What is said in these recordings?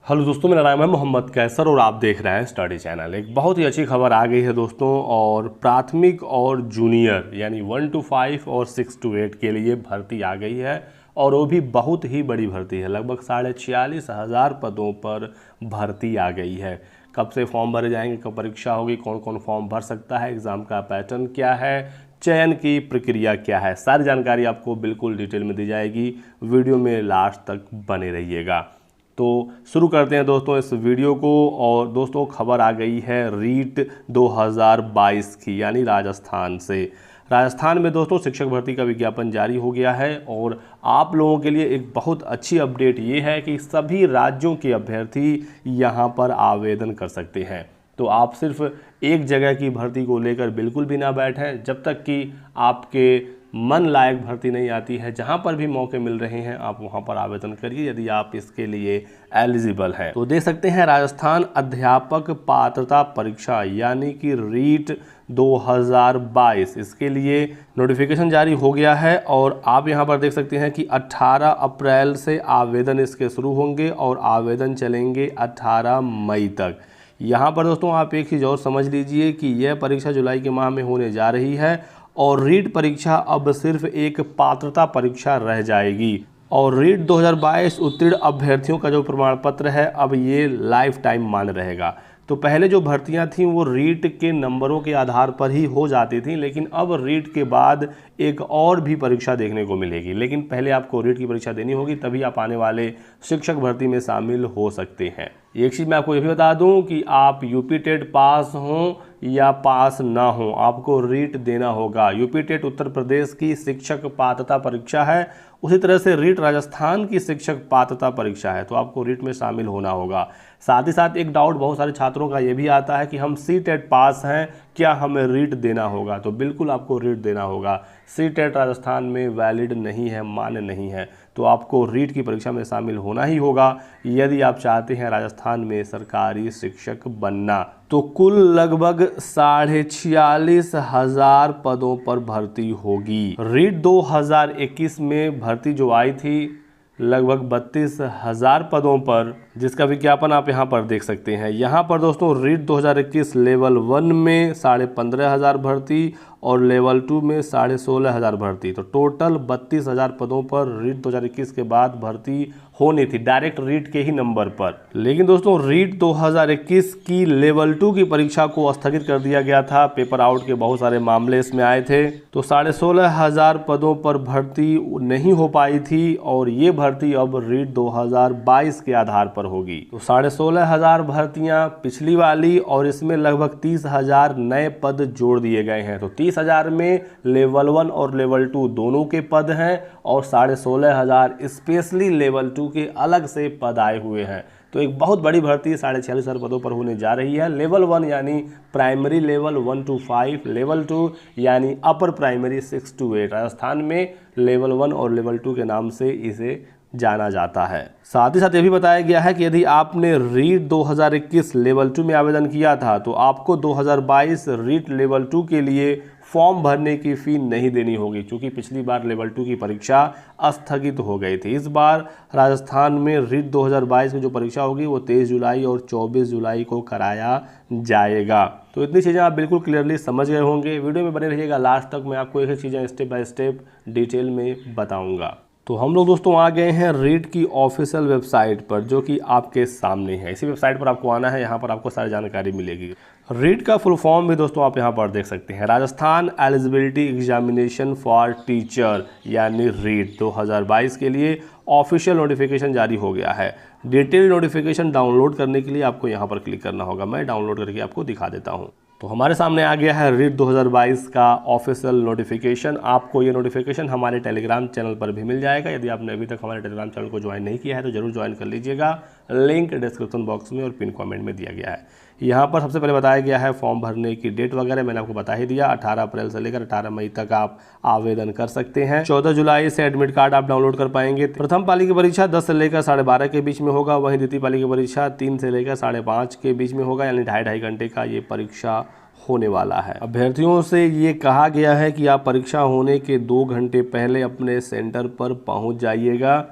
Hello दोस्तों, मेरा नाम है मोहम्मद कैसर और आप देख रहे हैं स्टडी चैनल। एक बहुत ही अच्छी खबर आ गई है दोस्तों, और प्राथमिक और जूनियर यानी 1 to 5 और 6 to 8 के लिए भर्ती आ गई है। और वो भी बहुत ही बड़ी भर्ती है, लगभग 46,500 पदों पर भर्ती आ गई है। कब से फॉर्म भरे जाएंगे, कब परीक्षा होगी, कौन कौन फॉर्म भर सकता है, एग्ज़ाम का पैटर्न क्या है, चयन की प्रक्रिया क्या है, सारी जानकारी आपको बिल्कुल डिटेल में दी जाएगी। वीडियो में लास्ट तक बने रहिएगा। तो शुरू करते हैं दोस्तों इस वीडियो को। और दोस्तों खबर आ गई है रीट 2022 की, यानी राजस्थान से। राजस्थान में दोस्तों शिक्षक भर्ती का विज्ञापन जारी हो गया है। और आप लोगों के लिए एक बहुत अच्छी अपडेट ये है कि सभी राज्यों के अभ्यर्थी यहाँ पर आवेदन कर सकते हैं। तो आप सिर्फ एक जगह की भर्ती को लेकर बिल्कुल भी ना बैठें, जब तक कि आपके मन लायक भर्ती नहीं आती है। जहां पर भी मौके मिल रहे हैं आप वहां पर आवेदन करिए, यदि आप इसके लिए एलिजिबल हैं। तो देख सकते हैं राजस्थान अध्यापक पात्रता परीक्षा यानी कि रीट 2022, इसके लिए नोटिफिकेशन जारी हो गया है। और आप यहां पर देख सकते हैं कि 18 अप्रैल से आवेदन इसके शुरू होंगे और आवेदन चलेंगे 18 मई तक। यहाँ पर दोस्तों आप एक चीज़ और समझ लीजिए कि यह परीक्षा जुलाई के माह में होने जा रही है। और रीट परीक्षा अब सिर्फ एक पात्रता परीक्षा रह जाएगी। और रीट 2022 उत्तीर्ण अभ्यर्थियों का जो प्रमाण पत्र है अब ये लाइफ टाइम मान्य रहेगा। तो पहले जो भर्तियां थीं वो रीट के नंबरों के आधार पर ही हो जाती थी, लेकिन अब रीट के बाद एक और भी परीक्षा देखने को मिलेगी। लेकिन पहले आपको रीट की परीक्षा देनी होगी, तभी आप आने वाले शिक्षक भर्ती में शामिल हो सकते हैं। एक चीज़ मैं आपको ये भी बता दूं कि आप यूपी टेट पास हों या पास ना हो, आपको रीट देना होगा। यूपी टेट उत्तर प्रदेश की शिक्षक पात्रता परीक्षा है, उसी तरह से रीट राजस्थान की शिक्षक पात्रता परीक्षा है। तो आपको रीट में शामिल होना होगा। साथ ही साथ एक डाउट बहुत सारे छात्रों का ये भी आता है कि हम सी टेट पास हैं, क्या हमें रीट देना होगा? तो बिल्कुल आपको रीट देना होगा। सी टेट राजस्थान में वैलिड नहीं है, मान्य नहीं है। तो आपको रीट की परीक्षा में शामिल होना ही होगा यदि आप चाहते हैं राजस्थान में सरकारी शिक्षक बनना। तो कुल लगभग 46,500 पदों पर भर्ती होगी। रीट 2021 में भर्ती जो आई थी लगभग 32,000 पदों पर, जिसका विज्ञापन आप यहाँ पर देख सकते हैं। यहाँ पर दोस्तों रीट 2021 लेवल 1 में 15,500 भर्ती और लेवल 2 में 16,500 भर्ती। तो टोटल 32,000 पदों पर रीट 2021 के बाद भर्ती होनी थी, डायरेक्ट रीट के ही नंबर पर। लेकिन दोस्तों रीट 2021 की लेवल 2 की परीक्षा को स्थगित कर दिया गया था। पेपर आउट के बहुत सारे मामले इसमें आए थे, तो 16,500 पदों पर भर्ती नहीं हो पाई थी। और ये भर्ती अब रीट 2022 के आधार पर होगी। तो 16,500 भर्तियां पिछली वाली, और इसमें लगभग 30,000 नए पद जोड़ दिए गए हैं। तो 30,000 में लेवल 1 और लेवल 2 दोनों के पद हैं, और 16,500 स्पेशली लेवल 2 के अलग से पद आए हुए हैं। तो एक बहुत बड़ी भर्ती 46,500 पदों पर होने जा रही है। लेवल 1 यानी प्राइमरी लेवल 1 to 5, लेवल 2 यानी अपर प्राइमरी 6 to 8। राजस्थान में लेवल 1 और लेवल 2 के नाम से इसे जाना जाता है। साथ ही साथ ये भी बताया गया है कि यदि आपने रीट 2021 लेवल 2 में आवेदन किया था तो आपको 2022 रीट लेवल 2 के लिए फॉर्म भरने की फ़ी नहीं देनी होगी, क्योंकि पिछली बार लेवल 2 की परीक्षा स्थगित हो गई थी। इस बार राजस्थान में रीट 2022 की जो परीक्षा होगी वो 23 जुलाई और 24 जुलाई को कराया जाएगा। तो इतनी चीज़ें आप बिल्कुल क्लियरली समझ गए होंगे। वीडियो में बने रहिएगा लास्ट तक, मैं आपको एक एक चीज़ें स्टेप बाय स्टेप डिटेल में बताऊँगा। तो हम लोग दोस्तों आ गए हैं रीट की ऑफिशियल वेबसाइट पर, जो कि आपके सामने है। इसी वेबसाइट पर आपको आना है, यहाँ पर आपको सारी जानकारी मिलेगी। रीट का फुल फॉर्म भी दोस्तों आप यहाँ पर देख सकते हैं, Rajasthan eligibility examination for teacher, यानी रीट 2022 के लिए ऑफिशियल नोटिफिकेशन जारी हो गया है। डिटेल नोटिफिकेशन डाउनलोड करने के लिए आपको यहाँ पर क्लिक करना होगा। मैं डाउनलोड करके आपको दिखा देता हूँ। तो हमारे सामने आ गया है रीट 2022 का ऑफिशियल नोटिफिकेशन। आपको ये नोटिफिकेशन हमारे टेलीग्राम चैनल पर भी मिल जाएगा। यदि आपने अभी तक हमारे टेलीग्राम चैनल को ज्वाइन नहीं किया है तो जरूर ज्वाइन कर लीजिएगा। लिंक डिस्क्रिप्शन बॉक्स में और पिन कमेंट में दिया गया है। यहाँ पर सबसे पहले बताया गया है फॉर्म भरने की डेट वगैरह मैंने आपको बता ही दिया। 18 अप्रैल से लेकर 18 मई तक आप आवेदन कर सकते हैं। 14 जुलाई से एडमिट कार्ड आप डाउनलोड कर पाएंगे। प्रथम पाली की परीक्षा 10 से लेकर 12:30 के बीच में होगा। वहीं द्वितीय पाली की परीक्षा 3 से लेकर 5:30 के बीच में होगा, यानी 2.5 घंटे का ये परीक्षा होने वाला है। अभ्यर्थियों से ये कहा गया है कि आप परीक्षा होने के 2 घंटे पहले अपने सेंटर पर पहुंच जाइएगा।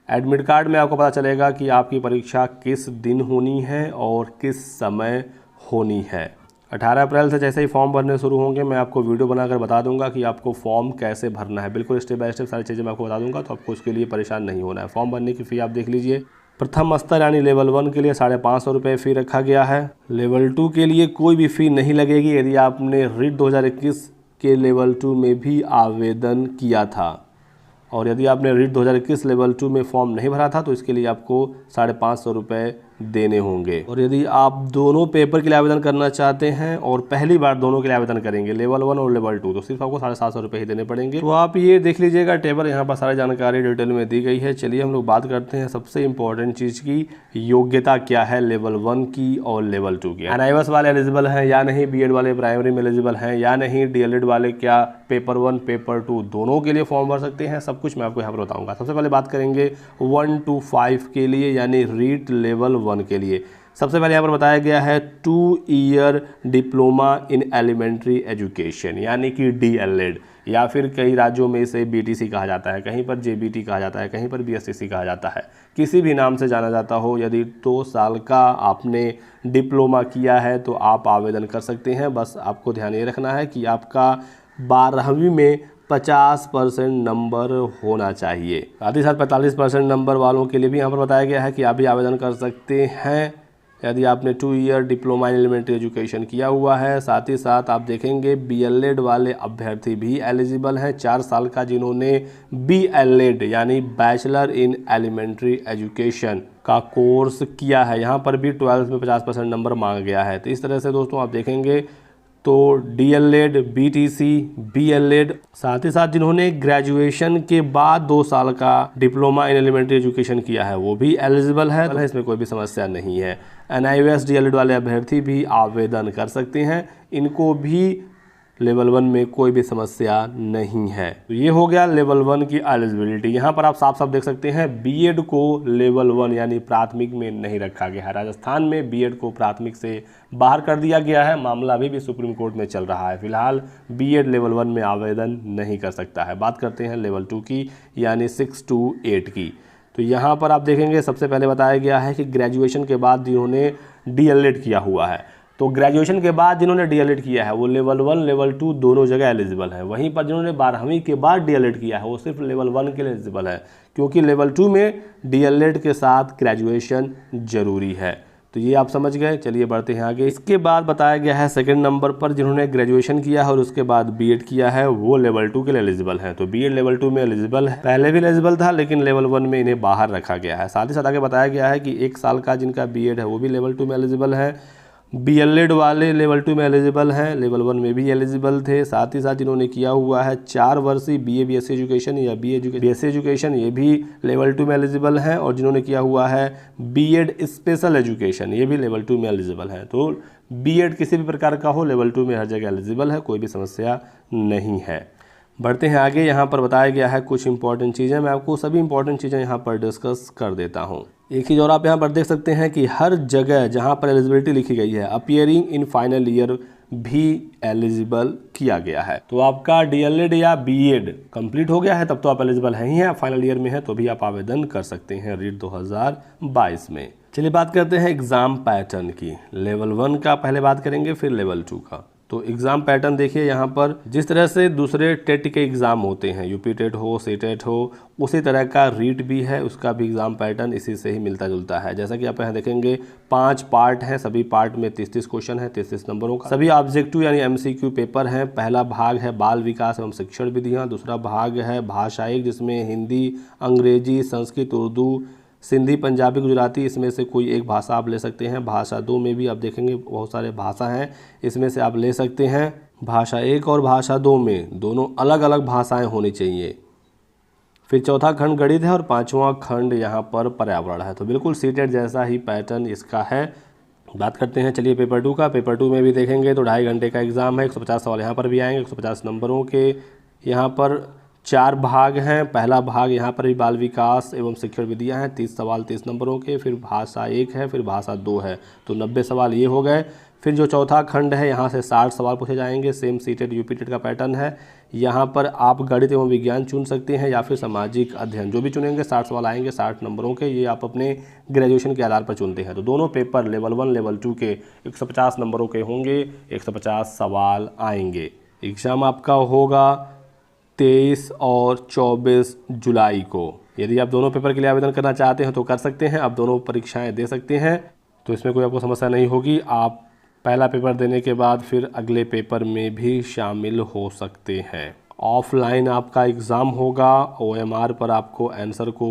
एडमिट कार्ड में आपको पता चलेगा कि आपकी परीक्षा किस दिन होनी है और किस समय होनी है। 18 अप्रैल से जैसे ही फॉर्म भरने शुरू होंगे मैं आपको वीडियो बनाकर बता दूंगा कि आपको फॉर्म कैसे भरना है। बिल्कुल स्टेप बाय स्टेप सारी चीज़ें मैं आपको बता दूंगा, तो आपको उसके लिए परेशान नहीं होना है। फॉर्म भरने की फ़ी आप देख लीजिए। प्रथम स्तर यानी लेवल 1 के लिए 550 रुपये फ़ी रखा गया है। लेवल 2 के लिए कोई भी फ़ी नहीं लगेगी यदि आपने रीट 2021 के लेवल 2 में भी आवेदन किया था, और यदि आपने रीट 2021 लेवल 2 में फॉर्म नहीं भरा था तो इसके लिए आपको 550 रुपये देने होंगे। और यदि आप दोनों पेपर के लिए आवेदन करना चाहते हैं और पहली बार दोनों के लिए आवेदन करेंगे, लेवल 1 और लेवल 2, तो सिर्फ आपको 750 रुपये ही देने पड़ेंगे। तो आप ये देख लीजिएगा टेबल, यहाँ पर सारी जानकारी डिटेल में दी गई है। चलिए हम लोग बात करते हैं सबसे इंपॉर्टेंट चीज़ की, योग्यता क्या है लेवल 1 की और लेवल 2 की। NIOS वाले एलिजिबल हैं या नहीं, BEd वाले प्राइमरी में एलिजिबल हैं या नहीं, DLED वाले क्या पेपर 1 पेपर 2 दोनों के लिए फॉर्म भर सकते हैं, सब कुछ मैं आपको यहाँ पर बताऊँगा। सबसे पहले बात करेंगे 1 to 5 के लिए यानी रीट लेवल 1 के लिए। सबसे पहले यहाँ पर बताया गया है 2 year diploma in elementary education यानी कि DLED, या फिर कई राज्यों में इसे BTC कहा जाता है, कहीं पर JBT कहा जाता है, कहीं पर BSCC कहा जाता है, किसी भी नाम से जाना जाता हो। यदि 2 साल का आपने डिप्लोमा किया है तो आप आवेदन कर सकते हैं। बस आपको ध्यान ये रखना है कि आपका 12वीं में 50% नंबर होना चाहिए। साथ ही साथ 45% नंबर वालों के लिए भी यहाँ पर बताया गया है कि आप भी आवेदन कर सकते हैं यदि आपने 2 year diploma in elementary education किया हुआ है। साथ ही साथ आप देखेंगे BLED वाले अभ्यर्थी भी एलिजिबल हैं, 4 साल का जिन्होंने BLED यानी बैचलर इन एलिमेंट्री एजुकेशन का कोर्स किया है। यहाँ पर भी 12th में 50% नंबर मांगा गया है। तो इस तरह से दोस्तों आप देखेंगे तो DLED, BTC, BLED, साथ ही साथ जिन्होंने ग्रेजुएशन के बाद 2 साल का डिप्लोमा इन एलिमेंट्री एजुकेशन किया है वो भी एलिजिबल है, इसमें कोई भी समस्या नहीं है। NIOS DLED वाले अभ्यर्थी भी आवेदन कर सकते हैं, इनको भी लेवल 1 में कोई भी समस्या नहीं है। तो ये हो गया लेवल 1 की एलिजिबिलिटी। यहाँ पर आप साफ साफ देख सकते हैं BEd को लेवल 1 यानी प्राथमिक में नहीं रखा गया है। राजस्थान में BEd को प्राथमिक से बाहर कर दिया गया है। मामला अभी भी सुप्रीम कोर्ट में चल रहा है। फिलहाल BEd लेवल 1 में आवेदन नहीं कर सकता है। बात करते हैं लेवल 2 की यानी 6 to 8 की। तो यहाँ पर आप देखेंगे सबसे पहले बताया गया है कि ग्रेजुएशन के बाद जिन्होंने DLED किया हुआ है, तो ग्रेजुएशन के बाद जिन्होंने DLED किया है वो लेवल 1 लेवल 2 दोनों जगह एलिजिबल है। वहीं पर जिन्होंने 12वीं के बाद DLED किया है वो सिर्फ लेवल 1 के लिए एलिजिबल है, क्योंकि लेवल 2 में DLED के साथ ग्रेजुएशन जरूरी है। तो ये आप समझ गए। चलिए बढ़ते हैं आगे। इसके बाद बताया गया है सेकंड नंबर पर जिन्होंने ग्रेजुएशन किया है और उसके बाद BEd किया है वो लेवल 2 के लिए एलिजिबल है। तो BEd लेवल 2 में एलिजिबल है, पहले भी एलिजिबल था लेकिन लेवल 1 में इन्हें बाहर रखा गया है। साथ ही साथ आगे बताया गया है कि 1 साल का जिनका BEd है वो भी लेवल 2 में एलिजिबल है। BLED वाले लेवल 2 में एलिजिबल हैं, लेवल 1 में भी एलिजिबल थे। साथ ही साथ जिन्होंने किया हुआ है 4 वर्षीय BA BSc एजुकेशन या BSc एजुकेशन ये भी लेवल 2 में एलिजिबल हैं, और जिन्होंने किया हुआ है BEd स्पेशल एजुकेशन ये भी लेवल 2 में एलिजिबल है। तो BEd किसी भी प्रकार का हो लेवल 2 में हर जगह एलिजिबल है, कोई भी समस्या नहीं है। बढ़ते हैं आगे। यहाँ पर बताया गया है कुछ इंपॉर्टेंट चीज़ें, मैं आपको सभी इंपॉर्टेंट चीज़ें यहाँ पर डिस्कस कर देता हूँ। एक चीज़ और आप यहाँ पर देख सकते हैं कि हर जगह जहाँ पर एलिजिबिलिटी लिखी गई है अपीयरिंग इन फाइनल ईयर भी एलिजिबल किया गया है। तो आपका DLED या BEd कंप्लीट हो गया है तब तो आप एलिजिबल हैं ही हैं, फाइनल ईयर में है तो भी आप आवेदन कर सकते हैं रीट 2022 में। चलिए बात करते हैं एग्ज़ाम पैटर्न की। लेवल 1 का पहले बात करेंगे, फिर लेवल 2 का। तो एग्ज़ाम पैटर्न देखिए यहाँ पर जिस तरह से दूसरे टेट के एग्ज़ाम होते हैं, यूपी टेट हो, CTET हो, उसी तरह का रीट भी है, उसका भी एग्ज़ाम पैटर्न इसी से ही मिलता जुलता है। जैसा कि आप यहाँ देखेंगे 5 पार्ट हैं, सभी पार्ट में 33 क्वेश्चन है, 33 नंबरों का। सभी ऑब्जेक्टिव यानी MCQ पेपर हैं। पहला भाग है बाल विकास एवं शिक्षण विधियाँ, दूसरा भाग है भाषा 1 जिसमें हिंदी, अंग्रेजी, संस्कृत, उर्दू, सिंधी, पंजाबी, गुजराती, इसमें से कोई एक भाषा आप ले सकते हैं। भाषा 2 में भी आप देखेंगे बहुत सारे भाषा हैं, इसमें से आप ले सकते हैं। भाषा 1 और भाषा 2 में दोनों अलग अलग भाषाएं होनी चाहिए। फिर चौथा खंड गणित है और 5वां खंड यहाँ पर पर्यावरण है। तो बिल्कुल CTET जैसा ही पैटर्न इसका है। बात करते हैं चलिए पेपर 2 का। पेपर 2 में भी देखेंगे तो 2.5 घंटे का एग्ज़ाम है, 150 सवाल यहाँ पर भी आएंगे, 150 नंबरों के। यहाँ पर 4 भाग हैं। पहला भाग यहाँ पर भी बाल विकास एवं शिक्षण विधियाँ हैं, 30 सवाल 30 नंबरों के। फिर भाषा 1 है, फिर भाषा 2 है, तो 90 सवाल ये हो गए। फिर जो चौथा खंड है यहाँ से 60 सवाल पूछे जाएंगे। सेम सीटेड यूपी टेट का पैटर्न है। यहाँ पर आप गणित एवं विज्ञान चुन सकते हैं या फिर सामाजिक अध्ययन, जो भी चुनेंगे 60 सवाल आएंगे 60 नंबरों के। ये आप अपने ग्रेजुएशन के आधार पर चुनते हैं। तो दोनों पेपर लेवल 1 लेवल 2 के 150 नंबरों के होंगे, 150 सवाल आएंगे। एग्ज़ाम आपका होगा 23 और 24 जुलाई को। यदि आप दोनों पेपर के लिए आवेदन करना चाहते हैं तो कर सकते हैं, आप दोनों परीक्षाएं दे सकते हैं, तो इसमें कोई आपको समस्या नहीं होगी। आप पहला पेपर देने के बाद फिर अगले पेपर में भी शामिल हो सकते हैं। ऑफलाइन आपका एग्ज़ाम होगा। OMR पर आपको आंसर को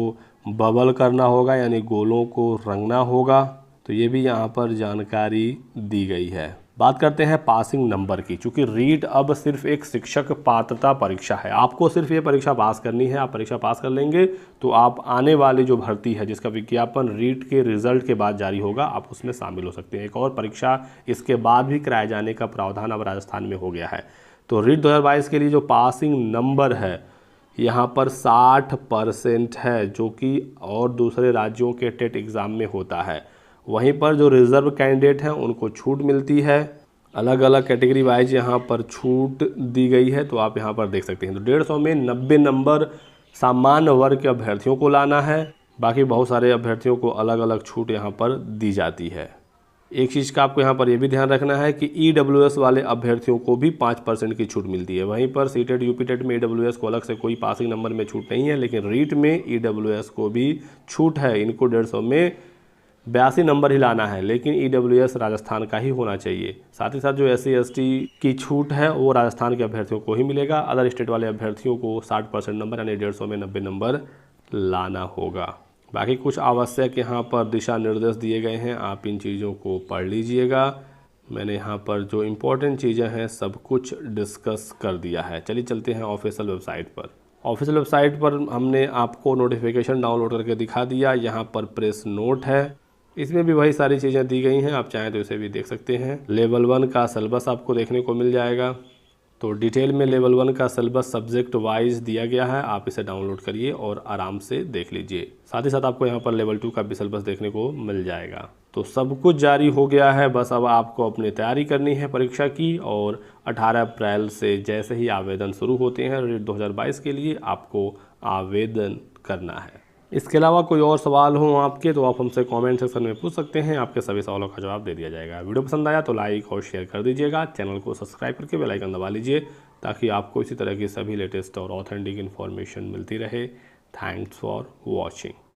बबल करना होगा, यानी गोलों को रंगना होगा। तो ये भी यहाँ पर जानकारी दी गई है। बात करते हैं पासिंग नंबर की। चूँकि रीट अब सिर्फ एक शिक्षक पात्रता परीक्षा है, आपको सिर्फ ये परीक्षा पास करनी है। आप परीक्षा पास कर लेंगे तो आप आने वाली जो भर्ती है जिसका विज्ञापन रीट के रिजल्ट के बाद जारी होगा, आप उसमें शामिल हो सकते हैं। एक और परीक्षा इसके बाद भी कराए जाने का प्रावधान अब राजस्थान में हो गया है। तो रीट 2022 के लिए जो पासिंग नंबर है यहाँ पर 60% है, जो कि और दूसरे राज्यों के टेट एग्ज़ाम में होता है। वहीं पर जो रिज़र्व कैंडिडेट हैं उनको छूट मिलती है। अलग अलग कैटेगरी वाइज यहाँ पर छूट दी गई है, तो आप यहाँ पर देख सकते हैं। तो 150 में 90 नंबर सामान्य वर्ग के अभ्यर्थियों को लाना है। बाकी बहुत सारे अभ्यर्थियों को अलग अलग छूट यहाँ पर दी जाती है। एक चीज़ का आपको यहाँ पर यह भी ध्यान रखना है कि EWS वाले अभ्यर्थियों को भी 5% की छूट मिलती है। वहीं पर सीटेड यूपी टेट में EWS को अलग से कोई पासिंग नंबर में छूट नहीं है, लेकिन रीट में EWS को भी छूट है। इनको 150 में 82 नंबर ही लाना है, लेकिन EWS राजस्थान का ही होना चाहिए। साथ ही साथ जो SC ST की छूट है वो राजस्थान के अभ्यर्थियों को ही मिलेगा। अदर स्टेट वाले अभ्यर्थियों को 60% नंबर यानी 150 में 90 नंबर लाना होगा। बाकी कुछ आवश्यक यहाँ पर दिशा निर्देश दिए गए हैं, आप इन चीज़ों को पढ़ लीजिएगा। मैंने यहाँ पर जो इम्पोर्टेंट चीज़ें हैं सब कुछ डिस्कस कर दिया है। चलिए चलते हैं ऑफिशियल वेबसाइट पर। ऑफिशियल वेबसाइट पर हमने आपको नोटिफिकेशन डाउनलोड करके दिखा दिया। यहाँ पर प्रेस नोट है, इसमें भी वही सारी चीज़ें दी गई हैं, आप चाहें तो इसे भी देख सकते हैं। लेवल 1 का सिलेबस आपको देखने को मिल जाएगा। तो डिटेल में लेवल 1 का सिलेबस सब्जेक्ट वाइज दिया गया है, आप इसे डाउनलोड करिए और आराम से देख लीजिए। साथ ही साथ आपको यहाँ पर लेवल 2 का भी सिलेबस देखने को मिल जाएगा। तो सब कुछ जारी हो गया है, बस अब आपको अपनी तैयारी करनी है परीक्षा की। और 18 अप्रैल से जैसे ही आवेदन शुरू होते हैं रीट 2022 के लिए, आपको आवेदन करना है। इसके अलावा कोई और सवाल हो आपके तो आप हमसे कमेंट सेक्शन में पूछ सकते हैं, आपके सभी सवालों का जवाब दे दिया जाएगा। वीडियो पसंद आया तो लाइक और शेयर कर दीजिएगा। चैनल को सब्सक्राइब करके बेल आइकन दबा लीजिए ताकि आपको इसी तरह की सभी लेटेस्ट और ऑथेंटिक इन्फॉर्मेशन मिलती रहे। Thanks for watching.